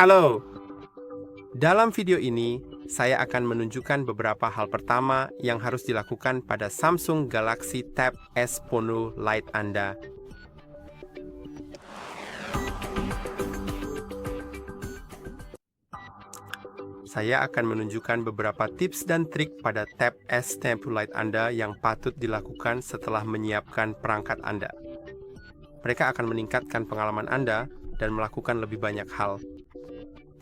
Halo! Dalam video ini, saya akan menunjukkan beberapa hal pertama yang harus dilakukan pada Samsung Galaxy Tab S10 Lite Anda. Saya akan menunjukkan beberapa tips dan trik pada Tab S10 Lite Anda yang patut dilakukan setelah menyiapkan perangkat Anda. Mereka akan meningkatkan pengalaman Anda dan melakukan lebih banyak hal.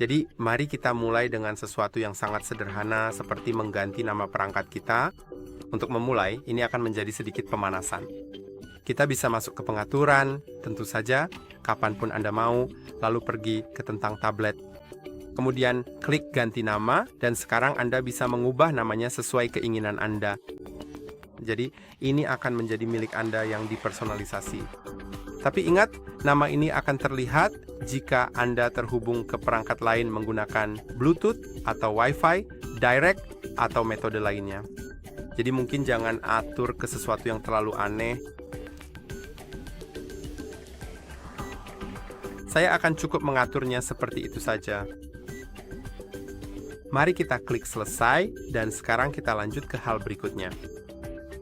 Jadi, mari kita mulai dengan sesuatu yang sangat sederhana seperti mengganti nama perangkat kita. Untuk memulai, ini akan menjadi sedikit pemanasan. Kita bisa masuk ke pengaturan, tentu saja, kapanpun Anda mau, lalu pergi ke tentang tablet. Kemudian, klik ganti nama, dan sekarang Anda bisa mengubah namanya sesuai keinginan Anda. Jadi, ini akan menjadi milik Anda yang dipersonalisasi. Tapi ingat, nama ini akan terlihat jika Anda terhubung ke perangkat lain menggunakan Bluetooth atau Wi-Fi, direct, atau metode lainnya. Jadi mungkin jangan atur ke sesuatu yang terlalu aneh. Saya akan cukup mengaturnya seperti itu saja. Mari kita klik selesai, dan sekarang kita lanjut ke hal berikutnya.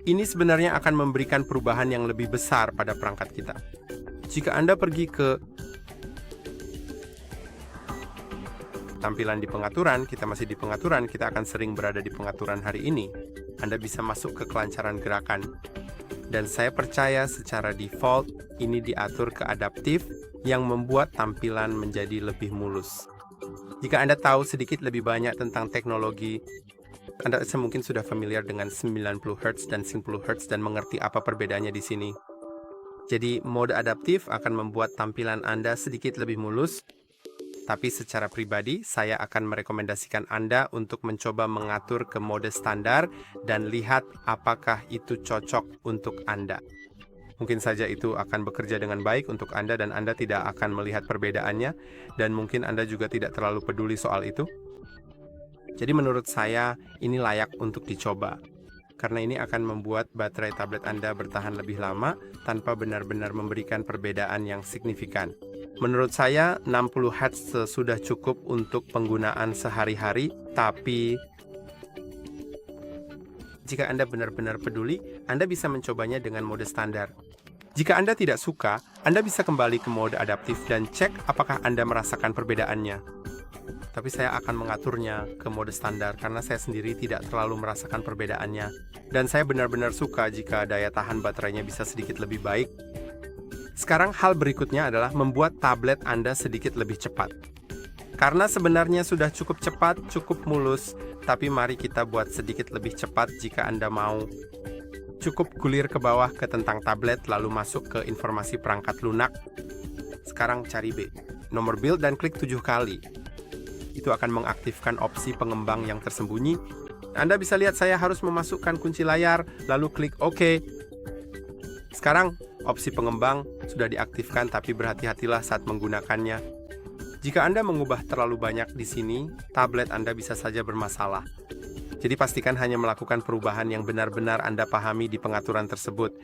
Ini sebenarnya akan memberikan perubahan yang lebih besar pada perangkat kita. Jika Anda pergi ke tampilan di pengaturan, kita masih di pengaturan, kita akan sering berada di pengaturan hari ini. Anda bisa masuk ke kelancaran gerakan. Dan saya percaya secara default, ini diatur ke adaptif yang membuat tampilan menjadi lebih mulus. Jika Anda tahu sedikit lebih banyak tentang teknologi, Anda mungkin sudah familiar dengan 90 Hz dan 90 Hz dan mengerti apa perbedaannya di sini. Jadi, mode adaptif akan membuat tampilan Anda sedikit lebih mulus, tapi secara pribadi, saya akan merekomendasikan Anda untuk mencoba mengatur ke mode standar dan lihat apakah itu cocok untuk Anda. Mungkin saja itu akan bekerja dengan baik untuk Anda dan Anda tidak akan melihat perbedaannya, dan mungkin Anda juga tidak terlalu peduli soal itu. Jadi menurut saya, ini layak untuk dicoba. Karena ini akan membuat baterai tablet Anda bertahan lebih lama tanpa benar-benar memberikan perbedaan yang signifikan. Menurut saya, 60 Hz sudah cukup untuk penggunaan sehari-hari, tapi jika Anda benar-benar peduli, Anda bisa mencobanya dengan mode standar. Jika Anda tidak suka, Anda bisa kembali ke mode adaptif dan cek apakah Anda merasakan perbedaannya. Tapi saya akan mengaturnya ke mode standar karena saya sendiri tidak terlalu merasakan perbedaannya. Dan saya benar-benar suka jika daya tahan baterainya bisa sedikit lebih baik. Sekarang hal berikutnya adalah membuat tablet Anda sedikit lebih cepat. Karena sebenarnya sudah cukup cepat, cukup mulus, tapi mari kita buat sedikit lebih cepat jika Anda mau. Cukup gulir ke bawah ke tentang tablet lalu masuk ke informasi perangkat lunak. Sekarang cari B, nomor build dan klik 7 kali. Itu akan mengaktifkan opsi pengembang yang tersembunyi. Anda bisa lihat saya harus memasukkan kunci layar, lalu klik OK. Sekarang, opsi pengembang sudah diaktifkan, tapi berhati-hatilah saat menggunakannya. Jika Anda mengubah terlalu banyak di sini, tablet Anda bisa saja bermasalah. Jadi pastikan hanya melakukan perubahan yang benar-benar Anda pahami di pengaturan tersebut.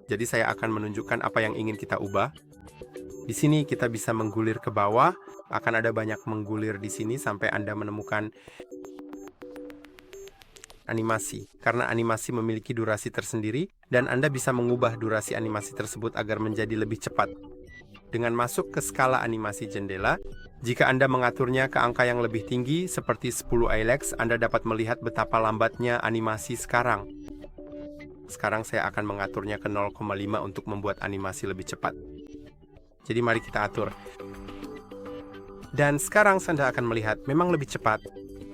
Jadi saya akan menunjukkan apa yang ingin kita ubah. Di sini kita bisa menggulir ke bawah, akan ada banyak menggulir di sini sampai Anda menemukan animasi. Karena animasi memiliki durasi tersendiri, dan Anda bisa mengubah durasi animasi tersebut agar menjadi lebih cepat. Dengan masuk ke skala animasi jendela, jika Anda mengaturnya ke angka yang lebih tinggi, seperti 10 ILX, Anda dapat melihat betapa lambatnya animasi sekarang. Sekarang saya akan mengaturnya ke 0,5 untuk membuat animasi lebih cepat. Jadi mari kita atur. Dan sekarang Anda akan melihat memang lebih cepat.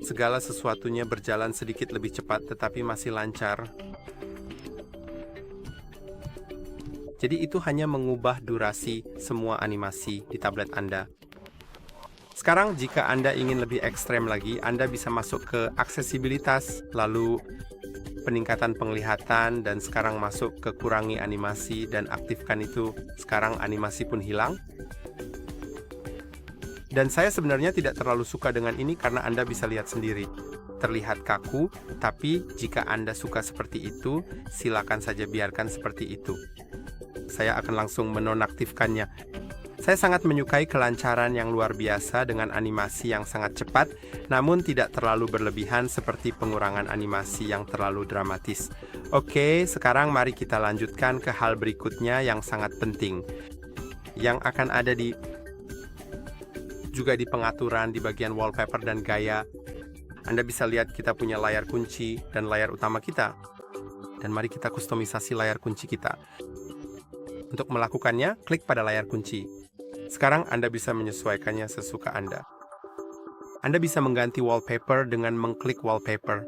Segala sesuatunya berjalan sedikit lebih cepat tetapi masih lancar. Jadi itu hanya mengubah durasi semua animasi di tablet Anda. Sekarang jika Anda ingin lebih ekstrem lagi, Anda bisa masuk ke aksesibilitas, lalu peningkatan penglihatan, dan sekarang masuk ke kurangi animasi dan aktifkan itu. Sekarang animasi pun hilang. Dan saya sebenarnya tidak terlalu suka dengan ini karena Anda bisa lihat sendiri. Terlihat kaku, tapi jika Anda suka seperti itu, silakan saja biarkan seperti itu. Saya akan langsung menonaktifkannya. Saya sangat menyukai kelancaran yang luar biasa dengan animasi yang sangat cepat, namun tidak terlalu berlebihan seperti pengurangan animasi yang terlalu dramatis. Oke, sekarang mari kita lanjutkan ke hal berikutnya yang sangat penting, yang akan ada juga di pengaturan di bagian wallpaper dan gaya. Anda bisa lihat kita punya layar kunci dan layar utama kita. Dan mari kita kustomisasi layar kunci kita. Untuk melakukannya, klik pada layar kunci. Sekarang Anda bisa menyesuaikannya sesuka Anda. Anda bisa mengganti wallpaper dengan mengklik wallpaper.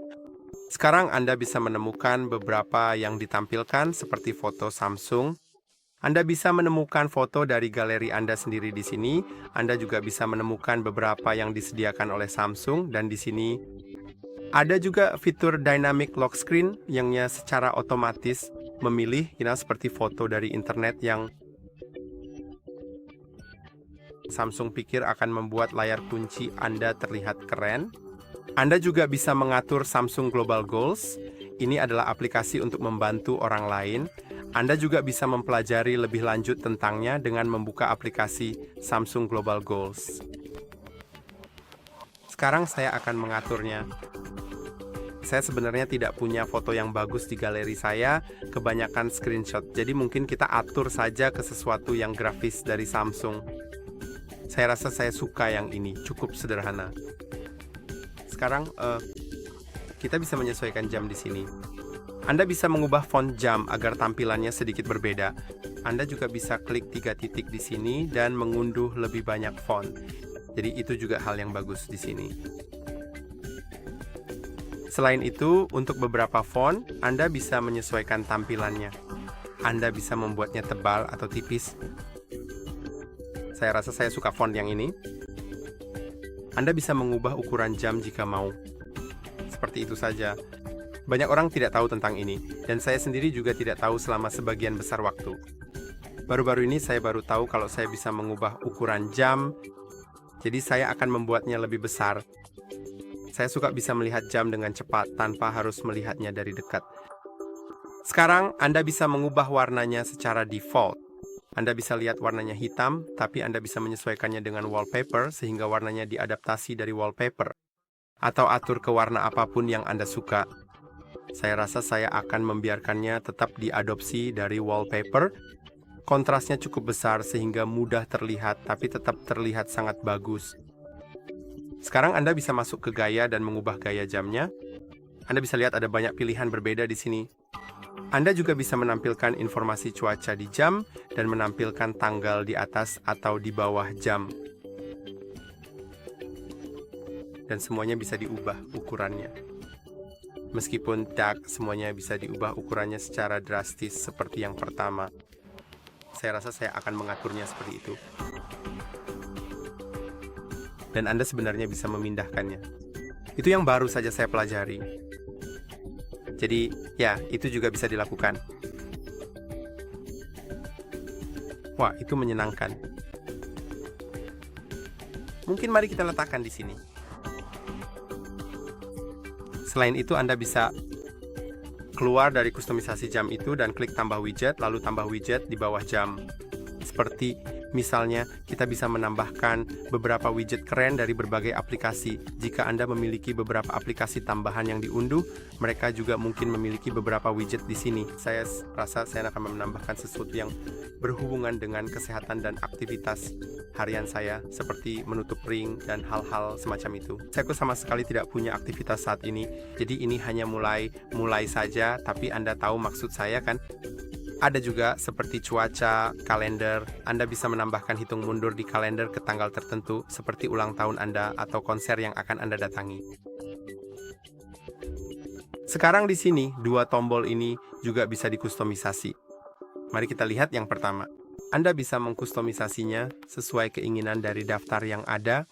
Sekarang Anda bisa menemukan beberapa yang ditampilkan seperti foto Samsung. Anda bisa menemukan foto dari galeri Anda sendiri di sini. Anda juga bisa menemukan beberapa yang disediakan oleh Samsung, dan di sini ada juga fitur dynamic lock screen yangnya secara otomatis memilih seperti foto dari internet yang Samsung pikir akan membuat layar kunci Anda terlihat keren. Anda juga bisa mengatur Samsung Global Goals. Ini adalah aplikasi untuk membantu orang lain. Anda juga bisa mempelajari lebih lanjut tentangnya dengan membuka aplikasi Samsung Global Goals. Sekarang saya akan mengaturnya. Saya sebenarnya tidak punya foto yang bagus di galeri saya, kebanyakan screenshot. Jadi mungkin kita atur saja ke sesuatu yang grafis dari Samsung. Saya rasa saya suka yang ini, cukup sederhana. Sekarang kita bisa menyesuaikan jam di sini. Anda bisa mengubah font jam agar tampilannya sedikit berbeda. Anda juga bisa klik 3 titik di sini dan mengunduh lebih banyak font. Jadi itu juga hal yang bagus di sini. Selain itu, untuk beberapa font, Anda bisa menyesuaikan tampilannya. Anda bisa membuatnya tebal atau tipis. Saya rasa saya suka font yang ini. Anda bisa mengubah ukuran jam jika mau. Seperti itu saja. Banyak orang tidak tahu tentang ini, dan saya sendiri juga tidak tahu selama sebagian besar waktu. Baru-baru ini saya baru tahu kalau saya bisa mengubah ukuran jam, jadi saya akan membuatnya lebih besar. Saya suka bisa melihat jam dengan cepat tanpa harus melihatnya dari dekat. Sekarang Anda bisa mengubah warnanya secara default. Anda bisa lihat warnanya hitam, tapi Anda bisa menyesuaikannya dengan wallpaper sehingga warnanya diadaptasi dari wallpaper. Atau atur ke warna apapun yang Anda suka. Saya rasa saya akan membiarkannya tetap diadopsi dari wallpaper. Kontrasnya cukup besar sehingga mudah terlihat, tapi tetap terlihat sangat bagus. Sekarang Anda bisa masuk ke gaya dan mengubah gaya jamnya. Anda bisa lihat ada banyak pilihan berbeda di sini. Anda juga bisa menampilkan informasi cuaca di jam dan menampilkan tanggal di atas atau di bawah jam. Dan semuanya bisa diubah ukurannya. Meskipun tidak semuanya bisa diubah ukurannya secara drastis seperti yang pertama. Saya rasa saya akan mengaturnya seperti itu. Dan Anda sebenarnya bisa memindahkannya. Itu yang baru saja saya pelajari. Jadi, ya, itu juga bisa dilakukan. Wah, itu menyenangkan. Mungkin mari kita letakkan di sini. Selain itu, Anda bisa keluar dari kustomisasi jam itu dan klik tambah widget, lalu tambah widget di bawah jam. Seperti misalnya, kita bisa menambahkan beberapa widget keren dari berbagai aplikasi. Jika Anda memiliki beberapa aplikasi tambahan yang diunduh, mereka juga mungkin memiliki beberapa widget di sini. Saya rasa saya akan menambahkan sesuatu yang berhubungan dengan kesehatan dan aktivitas harian saya, seperti menutup ring dan hal-hal semacam itu. Saya sama sekali tidak punya aktivitas saat ini, jadi ini hanya mulai saja, tapi Anda tahu maksud saya kan? Ada juga seperti cuaca, kalender. Anda bisa menambahkan hitung mundur di kalender ke tanggal tertentu, seperti ulang tahun Anda atau konser yang akan Anda datangi. Sekarang di sini, 2 tombol ini juga bisa dikustomisasi. Mari kita lihat yang pertama. Anda bisa mengkustomisasinya sesuai keinginan dari daftar yang ada.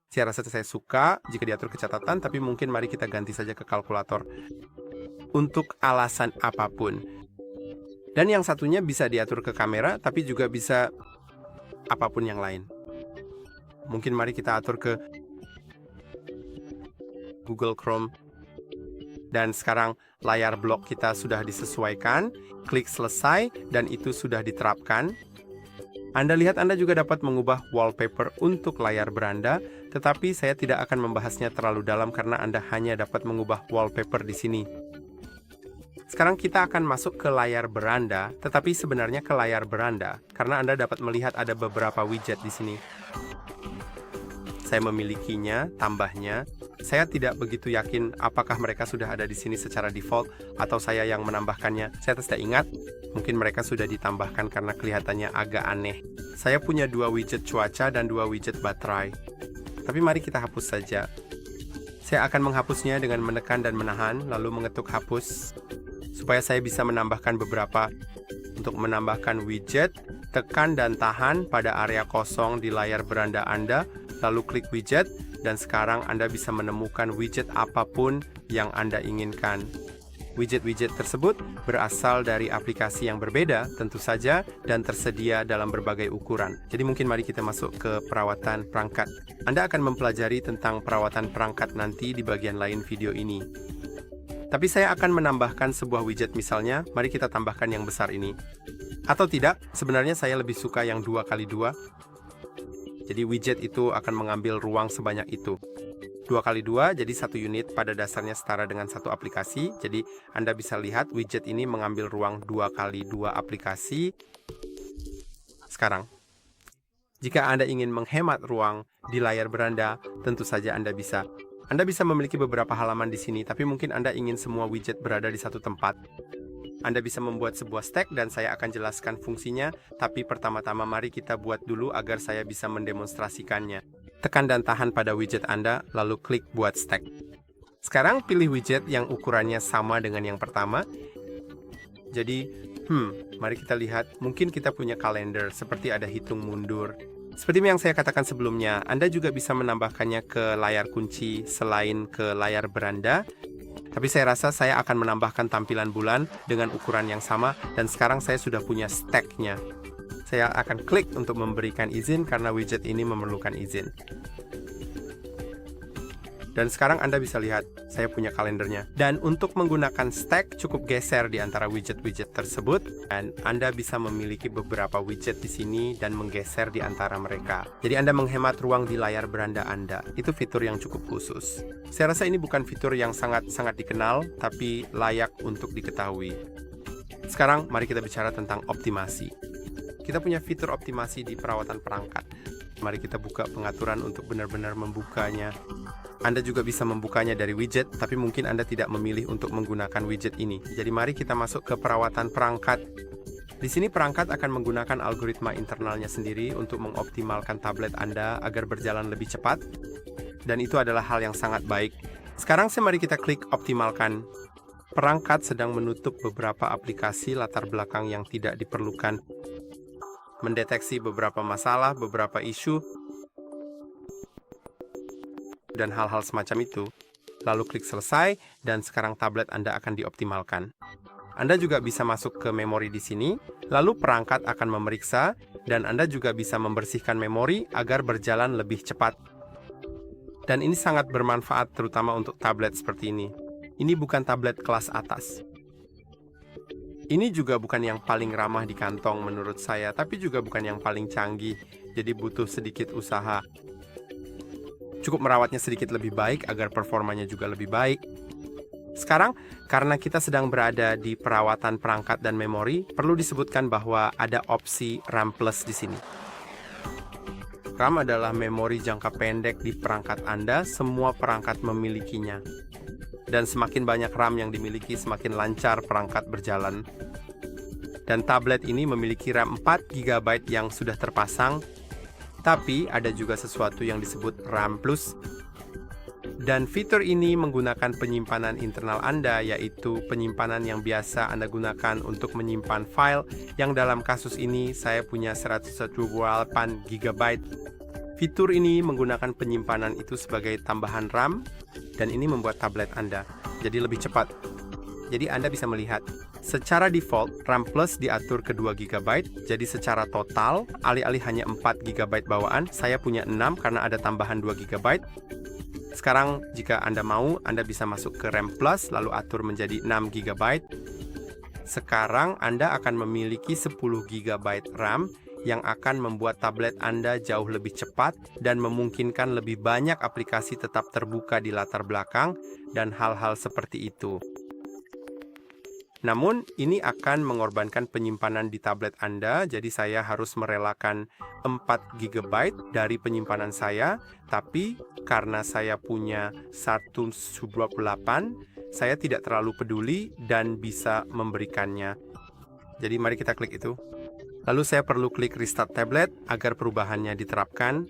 Saya rasa saya suka jika diatur ke catatan, tapi mungkin mari kita ganti saja ke kalkulator. Untuk alasan apapun. Dan yang satunya bisa diatur ke kamera, tapi juga bisa apapun yang lain. Mungkin mari kita atur ke Google Chrome. Dan sekarang layar blok kita sudah disesuaikan. Klik selesai dan itu sudah diterapkan. Anda lihat Anda juga dapat mengubah wallpaper untuk layar beranda, tetapi saya tidak akan membahasnya terlalu dalam karena Anda hanya dapat mengubah wallpaper di sini. Sekarang kita akan masuk ke layar beranda, tetapi sebenarnya ke layar beranda, karena Anda dapat melihat ada beberapa widget di sini. Saya memilikinya, tambahnya. Saya tidak begitu yakin apakah mereka sudah ada di sini secara default atau saya yang menambahkannya. Saya tidak ingat. Mungkin mereka sudah ditambahkan karena kelihatannya agak aneh. Saya punya 2 widget cuaca dan 2 widget baterai. Tapi mari kita hapus saja. Saya akan menghapusnya dengan menekan dan menahan, lalu mengetuk hapus, supaya saya bisa menambahkan beberapa. Untuk menambahkan widget, tekan dan tahan pada area kosong di layar beranda Anda, lalu klik widget, dan sekarang Anda bisa menemukan widget apapun yang Anda inginkan. Widget-widget tersebut berasal dari aplikasi yang berbeda, tentu saja, dan tersedia dalam berbagai ukuran. Jadi mungkin mari kita masuk ke perawatan perangkat. Anda akan mempelajari tentang perawatan perangkat nanti di bagian lain video ini. Tapi saya akan menambahkan sebuah widget misalnya, mari kita tambahkan yang besar ini. Atau tidak, sebenarnya saya lebih suka yang 2x2. Jadi widget itu akan mengambil ruang sebanyak itu. 2x2 jadi 1 unit pada dasarnya setara dengan 1 aplikasi. Jadi Anda bisa lihat widget ini mengambil ruang 2x2 aplikasi. Sekarang, jika Anda ingin menghemat ruang di layar beranda, tentu saja Anda bisa. Anda bisa memiliki beberapa halaman di sini, tapi mungkin Anda ingin semua widget berada di satu tempat. Anda bisa membuat sebuah stack dan saya akan jelaskan fungsinya, tapi pertama-tama mari kita buat dulu agar saya bisa mendemonstrasikannya. Tekan dan tahan pada widget Anda, lalu klik buat stack. Sekarang pilih widget yang ukurannya sama dengan yang pertama. Jadi, mari kita lihat, mungkin kita punya kalender, seperti ada hitung mundur. Seperti yang saya katakan sebelumnya, Anda juga bisa menambahkannya ke layar kunci selain ke layar beranda. Tapi saya rasa saya akan menambahkan tampilan bulan dengan ukuran yang sama, dan sekarang saya sudah punya stack-nya. Saya akan klik untuk memberikan izin karena widget ini memerlukan izin. Dan sekarang Anda bisa lihat, saya punya kalendernya. Dan untuk menggunakan stack, cukup geser di antara widget-widget tersebut. Dan Anda bisa memiliki beberapa widget di sini dan menggeser di antara mereka. Jadi Anda menghemat ruang di layar beranda Anda. Itu fitur yang cukup khusus. Saya rasa ini bukan fitur yang sangat-sangat dikenal, tapi layak untuk diketahui. Sekarang, mari kita bicara tentang optimasi. Kita punya fitur optimasi di perawatan perangkat. Mari kita buka pengaturan untuk benar-benar membukanya. Anda juga bisa membukanya dari widget, tapi mungkin Anda tidak memilih untuk menggunakan widget ini. Jadi mari kita masuk ke perawatan perangkat. Di sini perangkat akan menggunakan algoritma internalnya sendiri untuk mengoptimalkan tablet Anda agar berjalan lebih cepat. Dan itu adalah hal yang sangat baik. Sekarang mari kita klik optimalkan. Perangkat sedang menutup beberapa aplikasi latar belakang yang tidak diperlukan. Mendeteksi beberapa masalah, beberapa isu, dan hal-hal semacam itu, lalu klik selesai, dan sekarang tablet Anda akan dioptimalkan. Anda juga bisa masuk ke memori di sini, lalu perangkat akan memeriksa, dan Anda juga bisa membersihkan memori agar berjalan lebih cepat. Dan ini sangat bermanfaat terutama untuk tablet seperti ini. Ini bukan tablet kelas atas. Ini juga bukan yang paling ramah di kantong menurut saya, tapi juga bukan yang paling canggih, jadi butuh sedikit usaha. Cukup merawatnya sedikit lebih baik agar performanya juga lebih baik. Sekarang, karena kita sedang berada di perawatan perangkat dan memori, perlu disebutkan bahwa ada opsi RAM Plus di sini. RAM adalah memori jangka pendek di perangkat Anda, semua perangkat memilikinya. Dan semakin banyak RAM yang dimiliki, semakin lancar perangkat berjalan. Dan tablet ini memiliki RAM 4 GB yang sudah terpasang, tapi ada juga sesuatu yang disebut RAM Plus. Dan fitur ini menggunakan penyimpanan internal Anda, yaitu penyimpanan yang biasa Anda gunakan untuk menyimpan file, yang dalam kasus ini saya punya 128 GB. Fitur ini menggunakan penyimpanan itu sebagai tambahan RAM, dan ini membuat tablet Anda jadi lebih cepat. Jadi Anda bisa melihat, secara default RAM Plus diatur ke 2 GB, jadi secara total, alih-alih hanya 4 GB bawaan, saya punya 6 karena ada tambahan 2 GB. Sekarang, jika Anda mau, Anda bisa masuk ke RAM Plus, lalu atur menjadi 6 GB. Sekarang, Anda akan memiliki 10 GB RAM yang akan membuat tablet Anda jauh lebih cepat dan memungkinkan lebih banyak aplikasi tetap terbuka di latar belakang dan hal-hal seperti itu. Namun, ini akan mengorbankan penyimpanan di tablet Anda, jadi saya harus merelakan 4 GB dari penyimpanan saya, tapi karena saya punya Saturn 28, saya tidak terlalu peduli dan bisa memberikannya. Jadi mari kita klik itu. Lalu saya perlu klik Restart Tablet agar perubahannya diterapkan.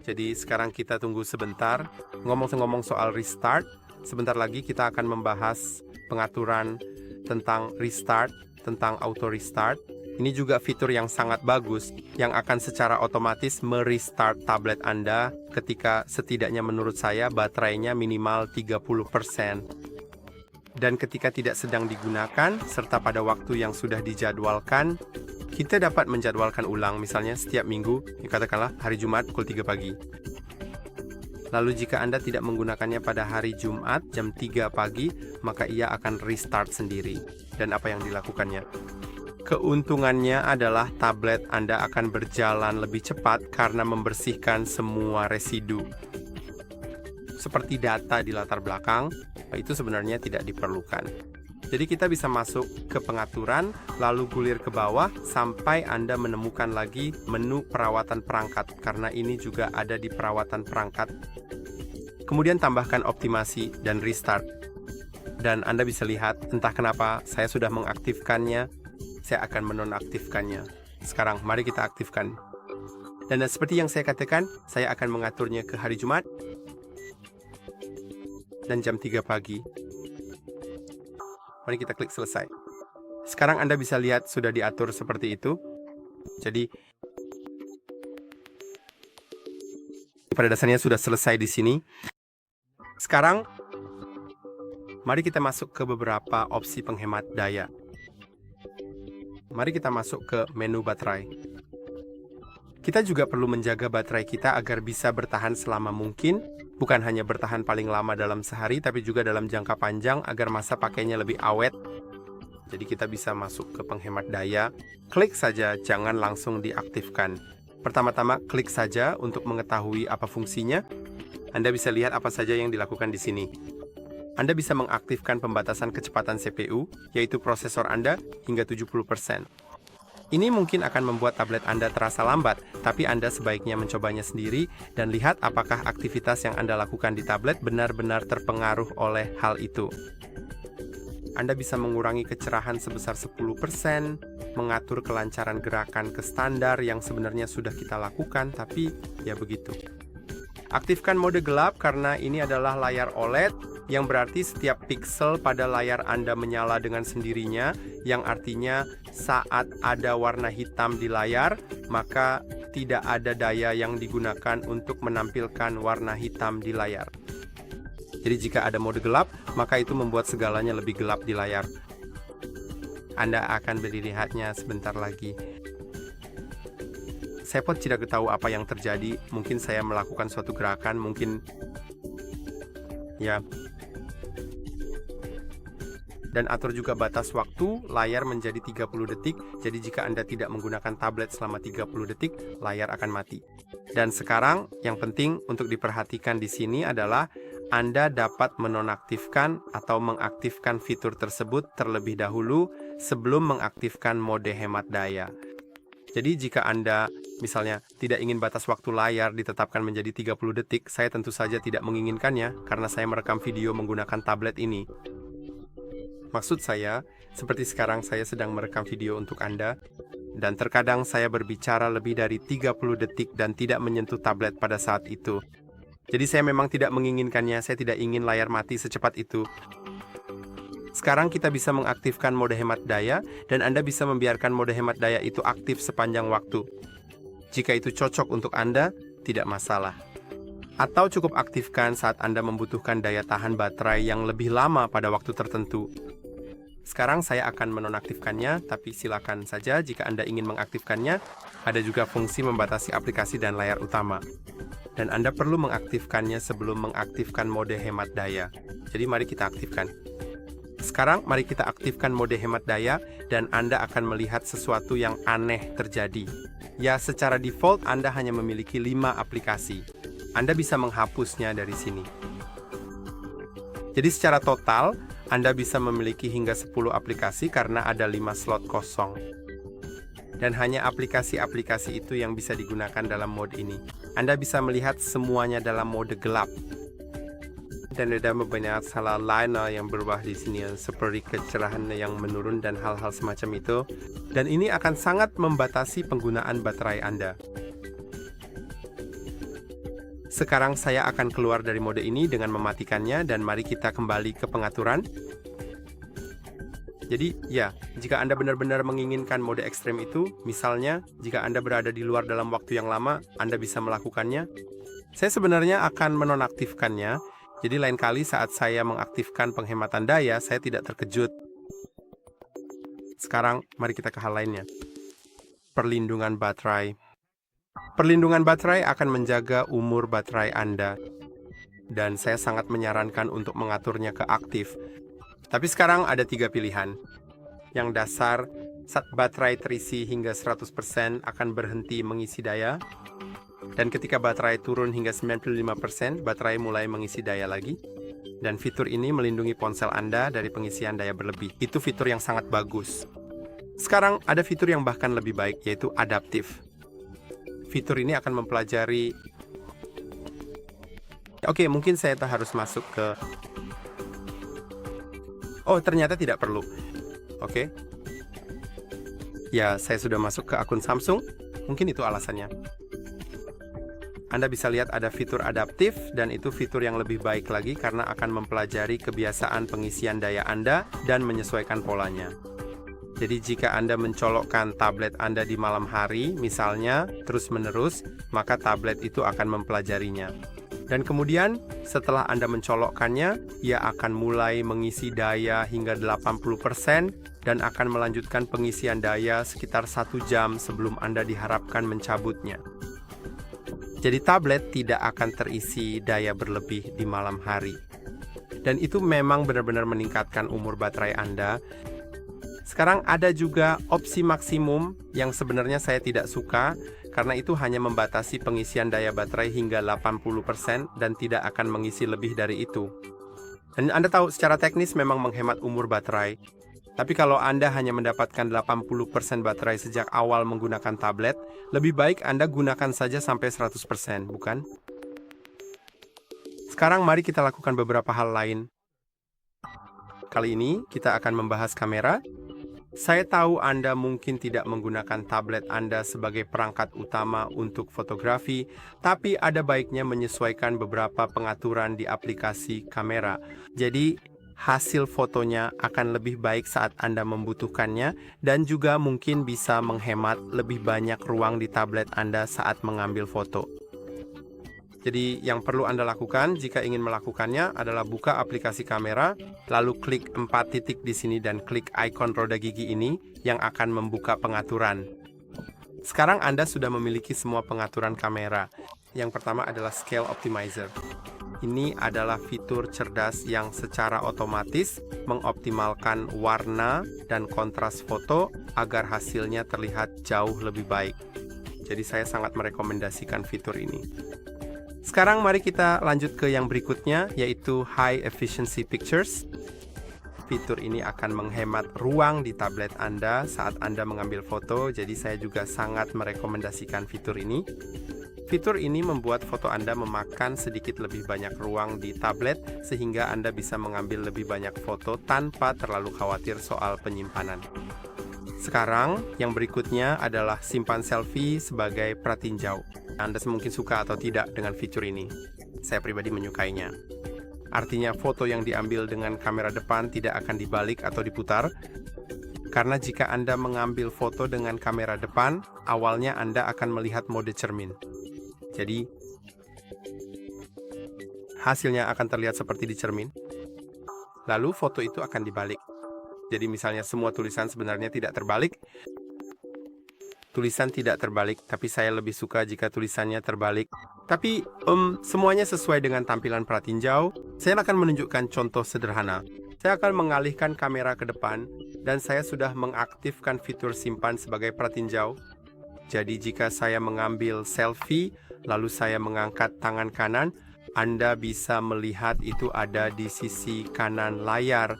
Jadi sekarang kita tunggu sebentar. Ngomong-ngomong soal restart, sebentar lagi kita akan membahas pengaturan tentang restart, tentang auto restart. Ini juga fitur yang sangat bagus yang akan secara otomatis merestart tablet Anda ketika setidaknya menurut saya baterainya minimal 30%. Dan ketika tidak sedang digunakan serta pada waktu yang sudah dijadwalkan, kita dapat menjadwalkan ulang misalnya setiap minggu, katakanlah hari Jumat pukul 3 pagi. Lalu jika Anda tidak menggunakannya pada hari Jumat jam 3 pagi, maka ia akan restart sendiri. Dan apa yang dilakukannya? Keuntungannya adalah tablet Anda akan berjalan lebih cepat karena membersihkan semua residu. Seperti data di latar belakang, itu sebenarnya tidak diperlukan. Jadi kita bisa masuk ke pengaturan, lalu gulir ke bawah sampai Anda menemukan lagi menu perawatan perangkat, karena ini juga ada di perawatan perangkat. Kemudian tambahkan optimasi dan restart. Dan Anda bisa lihat, entah kenapa saya sudah mengaktifkannya, saya akan menonaktifkannya. Sekarang mari kita aktifkan. Dan seperti yang saya katakan, saya akan mengaturnya ke hari Jumat dan jam 3 pagi. Mari kita klik selesai. Sekarang Anda bisa lihat sudah diatur seperti itu. Jadi pada dasarnya sudah selesai di sini. Sekarang mari kita masuk ke beberapa opsi penghemat daya. Mari kita masuk ke menu baterai. Kita juga perlu menjaga baterai kita agar bisa bertahan selama mungkin, bukan hanya bertahan paling lama dalam sehari, tapi juga dalam jangka panjang agar masa pakainya lebih awet. Jadi kita bisa masuk ke penghemat daya, klik saja, jangan langsung diaktifkan. Pertama-tama klik saja untuk mengetahui apa fungsinya. Anda bisa lihat apa saja yang dilakukan di sini. Anda bisa mengaktifkan pembatasan kecepatan CPU, yaitu prosesor Anda, hingga 70%. Ini mungkin akan membuat tablet Anda terasa lambat, tapi Anda sebaiknya mencobanya sendiri dan lihat apakah aktivitas yang Anda lakukan di tablet benar-benar terpengaruh oleh hal itu. Anda bisa mengurangi kecerahan sebesar 10%, mengatur kelancaran gerakan ke standar yang sebenarnya sudah kita lakukan, tapi ya begitu. Aktifkan mode gelap karena ini adalah layar OLED, yang berarti setiap pixel pada layar Anda menyala dengan sendirinya, yang artinya saat ada warna hitam di layar, maka tidak ada daya yang digunakan untuk menampilkan warna hitam di layar. Jadi jika ada mode gelap, maka itu membuat segalanya lebih gelap di layar. Anda akan melihatnya sebentar lagi. Saya pun tidak tahu apa yang terjadi, mungkin saya melakukan suatu gerakan, mungkin ya. Dan atur juga batas waktu, layar menjadi 30 detik, jadi jika Anda tidak menggunakan tablet selama 30 detik, layar akan mati. Dan sekarang, yang penting untuk diperhatikan di sini adalah Anda dapat menonaktifkan atau mengaktifkan fitur tersebut terlebih dahulu sebelum mengaktifkan mode hemat daya. Jadi jika Anda misalnya tidak ingin batas waktu layar ditetapkan menjadi 30 detik, saya tentu saja tidak menginginkannya karena saya merekam video menggunakan tablet ini. Maksud saya, seperti sekarang saya sedang merekam video untuk Anda, dan terkadang saya berbicara lebih dari 30 detik dan tidak menyentuh tablet pada saat itu. Jadi saya memang tidak menginginkannya, saya tidak ingin layar mati secepat itu. Sekarang kita bisa mengaktifkan mode hemat daya, dan Anda bisa membiarkan mode hemat daya itu aktif sepanjang waktu. Jika itu cocok untuk Anda, tidak masalah. Atau cukup aktifkan saat Anda membutuhkan daya tahan baterai yang lebih lama pada waktu tertentu. Sekarang saya akan menonaktifkannya, tapi silakan saja jika Anda ingin mengaktifkannya. Ada juga fungsi membatasi aplikasi dan layar utama. Dan Anda perlu mengaktifkannya sebelum mengaktifkan mode hemat daya. Jadi mari kita aktifkan. Sekarang mari kita aktifkan mode hemat daya dan Anda akan melihat sesuatu yang aneh terjadi. Ya, secara default Anda hanya memiliki 5 aplikasi. Anda bisa menghapusnya dari sini. Jadi secara total, Anda bisa memiliki hingga 10 aplikasi karena ada 5 slot kosong. Dan hanya aplikasi-aplikasi itu yang bisa digunakan dalam mode ini. Anda bisa melihat semuanya dalam mode gelap. Dan ada banyak hal lain yang berubah di sini, seperti kecerahan yang menurun dan hal-hal semacam itu. Dan ini akan sangat membatasi penggunaan baterai Anda. Sekarang saya akan keluar dari mode ini dengan mematikannya, dan mari kita kembali ke pengaturan. Jadi, ya, jika Anda benar-benar menginginkan mode ekstrem itu, misalnya, jika Anda berada di luar dalam waktu yang lama, Anda bisa melakukannya. Saya sebenarnya akan menonaktifkannya, jadi lain kali saat saya mengaktifkan penghematan daya, saya tidak terkejut. Sekarang, mari kita ke hal lainnya. Perlindungan baterai. Perlindungan baterai akan menjaga umur baterai Anda. Dan saya sangat menyarankan untuk mengaturnya ke aktif. Tapi sekarang ada 3 pilihan. Yang dasar, saat baterai terisi hingga 100% akan berhenti mengisi daya. Dan ketika baterai turun hingga 95%, baterai mulai mengisi daya lagi. Dan fitur ini melindungi ponsel Anda dari pengisian daya berlebih. Itu fitur yang sangat bagus. Sekarang ada fitur yang bahkan lebih baik, yaitu adaptif. Fitur ini akan mempelajari... Oke, mungkin saya harus masuk ke... Oh, ternyata tidak perlu. Oke. Ya, saya sudah masuk ke akun Samsung. Mungkin itu alasannya. Anda bisa lihat ada fitur adaptif, dan itu fitur yang lebih baik lagi karena akan mempelajari kebiasaan pengisian daya Anda dan menyesuaikan polanya. Jadi jika Anda mencolokkan tablet Anda di malam hari, misalnya, terus-menerus, maka tablet itu akan mempelajarinya. Dan kemudian, setelah Anda mencolokkannya, ia akan mulai mengisi daya hingga 80% dan akan melanjutkan pengisian daya sekitar 1 jam sebelum Anda diharapkan mencabutnya. Jadi tablet tidak akan terisi daya berlebih di malam hari. Dan itu memang benar-benar meningkatkan umur baterai Anda. Sekarang ada juga opsi maksimum yang sebenarnya saya tidak suka, karena itu hanya membatasi pengisian daya baterai hingga 80% dan tidak akan mengisi lebih dari itu. Dan Anda tahu, secara teknis memang menghemat umur baterai. Tapi kalau Anda hanya mendapatkan 80% baterai sejak awal menggunakan tablet, lebih baik Anda gunakan saja sampai 100%, bukan? Sekarang mari kita lakukan beberapa hal lain. Kali ini kita akan membahas kamera. Saya tahu Anda mungkin tidak menggunakan tablet Anda sebagai perangkat utama untuk fotografi, tapi ada baiknya menyesuaikan beberapa pengaturan di aplikasi kamera. Jadi, hasil fotonya akan lebih baik saat Anda membutuhkannya, dan juga mungkin bisa menghemat lebih banyak ruang di tablet Anda saat mengambil foto. Jadi yang perlu Anda lakukan jika ingin melakukannya adalah buka aplikasi kamera, lalu klik 4 titik di sini dan klik ikon roda gigi ini yang akan membuka pengaturan. Sekarang Anda sudah memiliki semua pengaturan kamera. Yang pertama adalah Scale Optimizer. Ini adalah fitur cerdas yang secara otomatis mengoptimalkan warna dan kontras foto agar hasilnya terlihat jauh lebih baik. Jadi saya sangat merekomendasikan fitur ini. Sekarang mari kita lanjut ke yang berikutnya, yaitu High Efficiency Pictures. Fitur ini akan menghemat ruang di tablet Anda saat Anda mengambil foto, jadi saya juga sangat merekomendasikan fitur ini. Fitur ini membuat foto Anda memakan sedikit lebih banyak ruang di tablet, sehingga Anda bisa mengambil lebih banyak foto tanpa terlalu khawatir soal penyimpanan. Sekarang, yang berikutnya adalah simpan selfie sebagai pratinjau. Anda mungkin suka atau tidak dengan fitur ini. Saya pribadi menyukainya. Artinya foto yang diambil dengan kamera depan tidak akan dibalik atau diputar. Karena jika Anda mengambil foto dengan kamera depan, awalnya Anda akan melihat mode cermin. Jadi, hasilnya akan terlihat seperti di cermin. Lalu foto itu akan dibalik. Jadi misalnya semua tulisan sebenarnya tidak terbalik. Tulisan tidak terbalik, tapi saya lebih suka jika tulisannya terbalik. Tapi semuanya sesuai dengan tampilan pratinjau. Saya akan menunjukkan contoh sederhana. Saya akan mengalihkan kamera ke depan, dan saya sudah mengaktifkan fitur simpan sebagai pratinjau. Jadi jika saya mengambil selfie, lalu saya mengangkat tangan kanan, Anda bisa melihat itu ada di sisi kanan layar.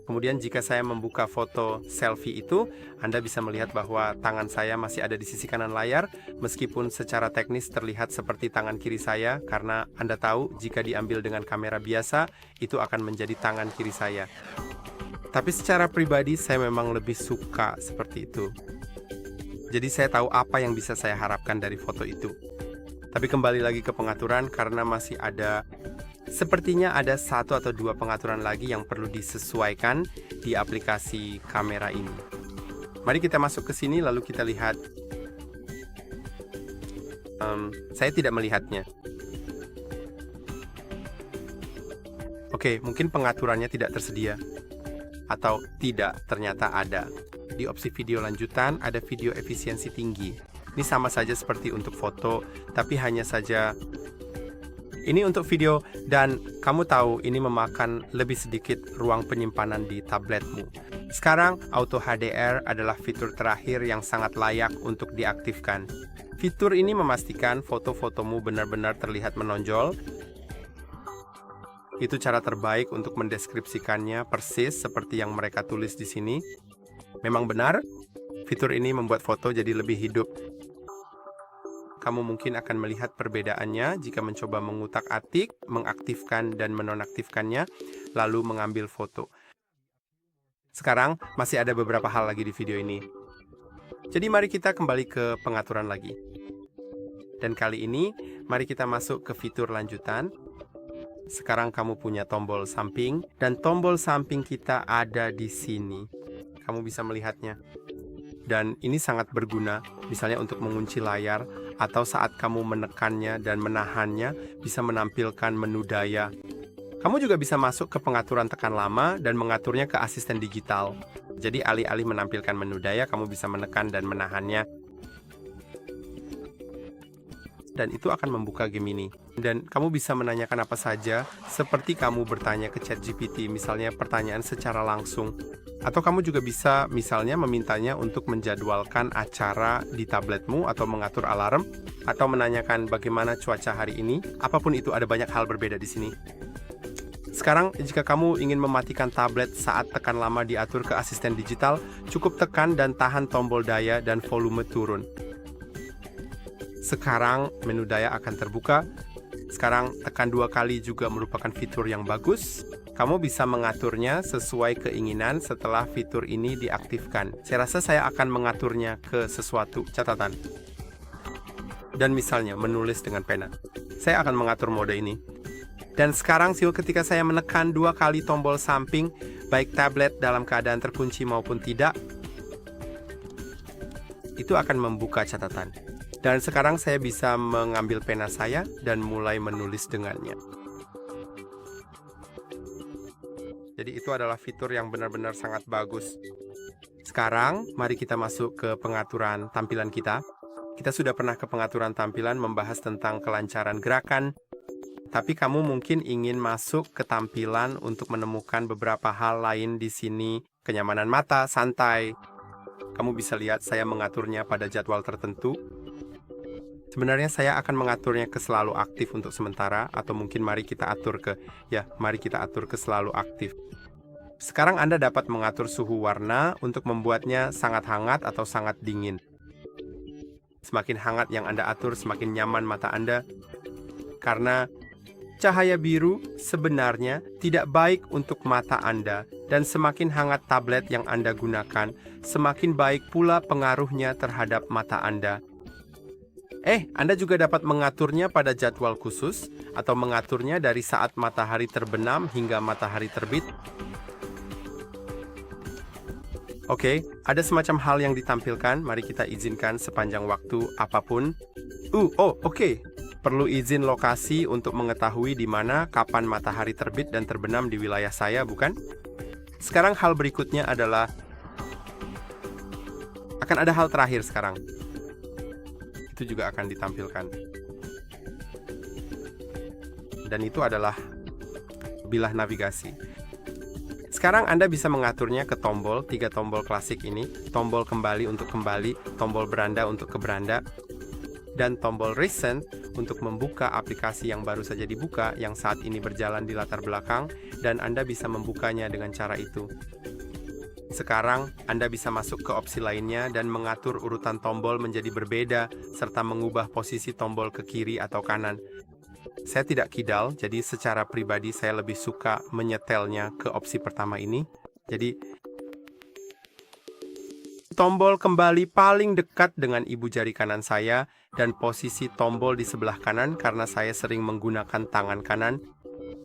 Kemudian jika saya membuka foto selfie itu, Anda bisa melihat bahwa tangan saya masih ada di sisi kanan layar, meskipun secara teknis terlihat seperti tangan kiri saya, karena Anda tahu jika diambil dengan kamera biasa, itu akan menjadi tangan kiri saya. Tapi secara pribadi saya memang lebih suka seperti itu. Jadi saya tahu apa yang bisa saya harapkan dari foto itu. Tapi kembali lagi ke pengaturan, karena masih ada sepertinya ada 1 atau 2 pengaturan lagi yang perlu disesuaikan di aplikasi kamera ini. Mari kita masuk ke sini lalu kita lihat. Saya tidak melihatnya. Oke, mungkin pengaturannya tidak tersedia. Atau tidak, ternyata ada. Di opsi video lanjutan ada video efisiensi tinggi. Ini sama saja seperti untuk foto, tapi hanya saja ini untuk video, dan kamu tahu ini memakan lebih sedikit ruang penyimpanan di tabletmu. Sekarang, Auto HDR adalah fitur terakhir yang sangat layak untuk diaktifkan. Fitur ini memastikan foto-fotomu benar-benar terlihat menonjol. Itu cara terbaik untuk mendeskripsikannya persis seperti yang mereka tulis di sini. Memang benar, fitur ini membuat foto jadi lebih hidup. Kamu mungkin akan melihat perbedaannya jika mencoba mengutak-atik, mengaktifkan dan menonaktifkannya, lalu mengambil foto. Sekarang, masih ada beberapa hal lagi di video ini. Jadi mari kita kembali ke pengaturan lagi. Dan kali ini, mari kita masuk ke fitur lanjutan. Sekarang kamu punya tombol samping, dan tombol samping kita ada di sini. Kamu bisa melihatnya. Dan ini sangat berguna, misalnya untuk mengunci layar, atau saat kamu menekannya dan menahannya, bisa menampilkan menu daya. Kamu juga bisa masuk ke pengaturan tekan lama dan mengaturnya ke asisten digital. Jadi alih-alih menampilkan menu daya, kamu bisa menekan dan menahannya. Dan itu akan membuka game ini. Dan kamu bisa menanyakan apa saja, seperti kamu bertanya ke ChatGPT, misalnya pertanyaan secara langsung. Atau kamu juga bisa misalnya memintanya untuk menjadwalkan acara di tabletmu atau mengatur alarm, atau menanyakan bagaimana cuaca hari ini. Apapun itu, ada banyak hal berbeda di sini. Sekarang, jika kamu ingin mematikan tablet saat tekan lama diatur ke asisten digital, cukup tekan dan tahan tombol daya dan volume turun. Sekarang menu daya akan terbuka. Sekarang tekan 2 kali juga merupakan fitur yang bagus. Kamu bisa mengaturnya sesuai keinginan setelah fitur ini diaktifkan. Saya rasa saya akan mengaturnya ke sesuatu catatan. Dan misalnya menulis dengan pena. Saya akan mengatur mode ini. Dan sekarang ketika saya menekan 2 kali tombol samping, baik tablet dalam keadaan terkunci maupun tidak, itu akan membuka catatan. Dan sekarang saya bisa mengambil pena saya dan mulai menulis dengannya. Jadi itu adalah fitur yang benar-benar sangat bagus. Sekarang, mari kita masuk ke pengaturan tampilan kita. Kita sudah pernah ke pengaturan tampilan membahas tentang kelancaran gerakan. Tapi kamu mungkin ingin masuk ke tampilan untuk menemukan beberapa hal lain di sini. Kenyamanan mata, santai. Kamu bisa lihat saya mengaturnya pada jadwal tertentu. Sebenarnya saya akan mengaturnya ke selalu aktif untuk sementara, atau mungkin mari kita atur ke selalu aktif. Sekarang Anda dapat mengatur suhu warna untuk membuatnya sangat hangat atau sangat dingin. Semakin hangat yang Anda atur, semakin nyaman mata Anda. Karena cahaya biru sebenarnya tidak baik untuk mata Anda, dan semakin hangat tablet yang Anda gunakan, semakin baik pula pengaruhnya terhadap mata Anda. Anda juga dapat mengaturnya pada jadwal khusus, atau mengaturnya dari saat matahari terbenam hingga matahari terbit. Oke, ada semacam hal yang ditampilkan, mari kita izinkan sepanjang waktu apapun. Oke. Perlu izin lokasi untuk mengetahui di mana, kapan matahari terbit dan terbenam di wilayah saya, bukan? Sekarang hal berikutnya adalah, akan ada hal terakhir sekarang. Itu juga akan ditampilkan. Dan itu adalah bilah navigasi. Sekarang Anda bisa mengaturnya ke tombol, 3 tombol klasik ini, tombol kembali untuk kembali, tombol beranda untuk ke beranda, dan tombol recent untuk membuka aplikasi yang baru saja dibuka, yang saat ini berjalan di latar belakang, dan Anda bisa membukanya dengan cara itu. Sekarang, Anda bisa masuk ke opsi lainnya dan mengatur urutan tombol menjadi berbeda, serta mengubah posisi tombol ke kiri atau kanan. Saya tidak kidal, jadi secara pribadi saya lebih suka menyetelnya ke opsi pertama ini. Jadi, tombol kembali paling dekat dengan ibu jari kanan saya, dan posisi tombol di sebelah kanan karena saya sering menggunakan tangan kanan.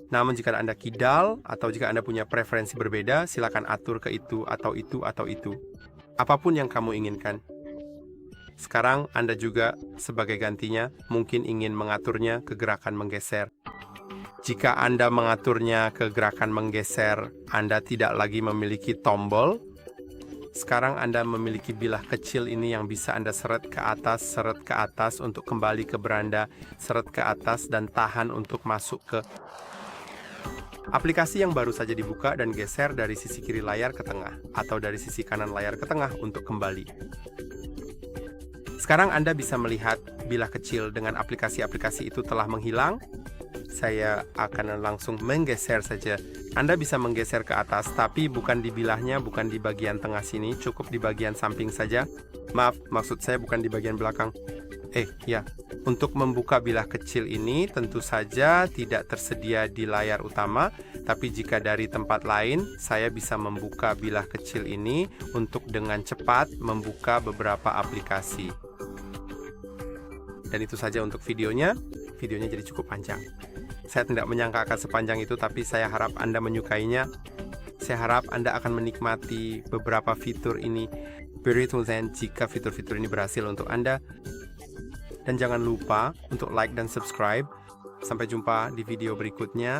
Namun jika Anda kidal, atau jika Anda punya preferensi berbeda, silakan atur ke itu, atau itu, atau itu. Apapun yang kamu inginkan. Sekarang Anda juga, sebagai gantinya, mungkin ingin mengaturnya ke gerakan menggeser. Jika Anda mengaturnya ke gerakan menggeser, Anda tidak lagi memiliki tombol. Sekarang Anda memiliki bilah kecil ini yang bisa Anda seret ke atas untuk kembali ke beranda, seret ke atas dan tahan untuk masuk ke aplikasi yang baru saja dibuka dan geser dari sisi kiri layar ke tengah, atau dari sisi kanan layar ke tengah untuk kembali. Sekarang Anda bisa melihat bilah kecil dengan aplikasi-aplikasi itu telah menghilang. Saya akan langsung menggeser saja. Anda bisa menggeser ke atas, tapi bukan di bilahnya, bukan di bagian tengah sini, cukup di bagian samping saja. Maaf, maksud saya bukan di bagian belakang. Ya, untuk membuka bilah kecil ini tentu saja tidak tersedia di layar utama, tapi jika dari tempat lain, saya bisa membuka bilah kecil ini untuk dengan cepat membuka beberapa aplikasi. Dan itu saja untuk videonya. Videonya jadi cukup panjang. Saya tidak menyangka akan sepanjang itu, tapi saya harap Anda menyukainya. Saya harap Anda akan menikmati beberapa fitur ini. Begitu zen jika fitur-fitur ini berhasil untuk Anda. Dan jangan lupa untuk like dan subscribe. Sampai jumpa di video berikutnya.